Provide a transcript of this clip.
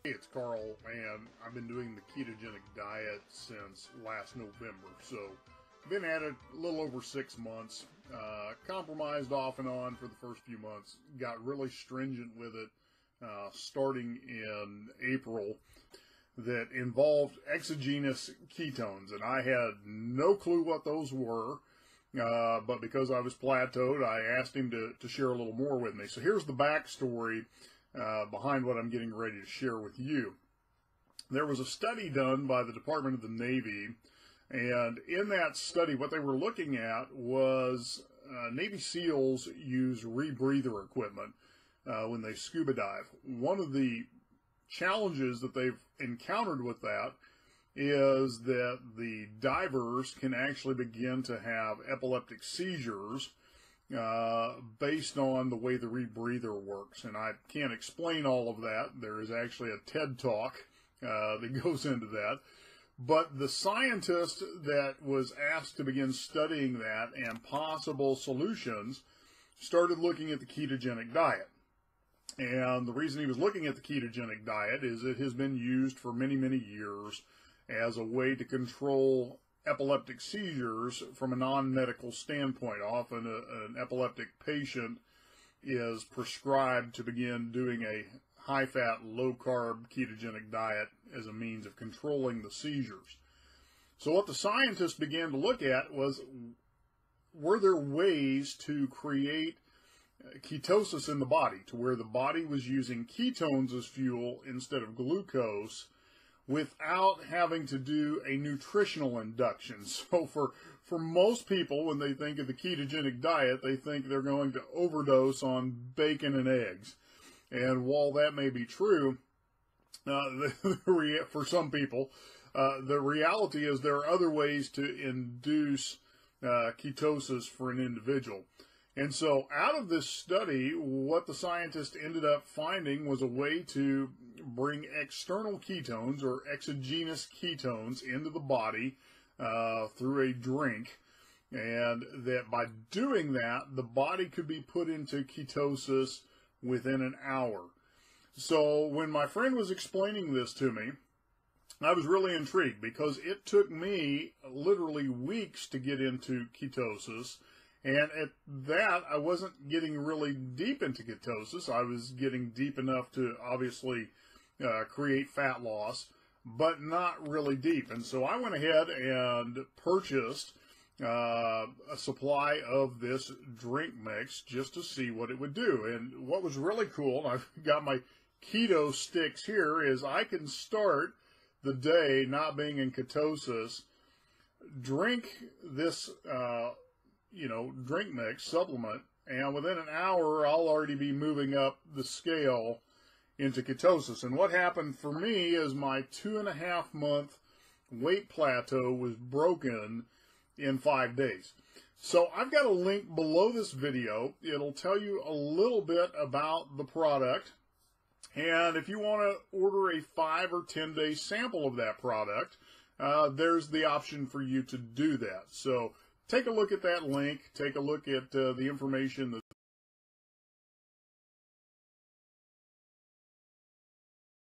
Hey, it's Carl, and I've been doing the ketogenic diet since last November. So, I've been at it a little over 6 months. Compromised off and on for the first few months. Got really stringent with it starting in April. That involved exogenous ketones, and I had no clue what those were. But because I was plateaued, I asked him to share a little more with me. So here's the backstory behind what I'm getting ready to share with you. There was a study done by the Department of the Navy, and in that study, what they were looking at was Navy SEALs use rebreather equipment when they scuba dive. One of the challenges that they've encountered with that is that the divers can actually begin to have epileptic seizures based on the way the rebreather works. And I can't explain all of that. There is actually a TED Talk that goes into that. But the scientist that was asked to begin studying that and possible solutions started looking at the ketogenic diet. And the reason he was looking at the ketogenic diet is it has been used for many, many years as a way to control epileptic seizures from a non-medical standpoint. Often an epileptic patient is prescribed to begin doing a high-fat, low-carb ketogenic diet as a means of controlling the seizures. So what the scientists began to look at was, were there ways to create ketosis in the body, to where the body was using ketones as fuel instead of glucose, without having to do a nutritional induction. So for most people, when they think of the ketogenic diet, they think they're going to overdose on bacon and eggs. And while that may be true, for some people, the reality is there are other ways to induce ketosis for an individual. And so out of this study, what the scientists ended up finding was a way to bring external ketones or exogenous ketones into the body through a drink. And that by doing that, the body could be put into ketosis within an hour. So when my friend was explaining this to me, I was really intrigued because it took me literally weeks to get into ketosis. And at that, I wasn't getting really deep into ketosis. I was getting deep enough to obviously create fat loss, but not really deep. And so I went ahead and purchased a supply of this drink mix just to see what it would do. And what was really cool, and I've got my keto sticks here, is I can start the day not being in ketosis, drink this drink mix, supplement, and within an hour, I'll already be moving up the scale into ketosis. And what happened for me is my 2.5 month weight plateau was broken in 5 days. So I've got a link below this video. It'll tell you a little bit about the product. And if you want to order a 5 or 10 day sample of that product, there's the option for you to do that. So take a look at that link. Take a look at the information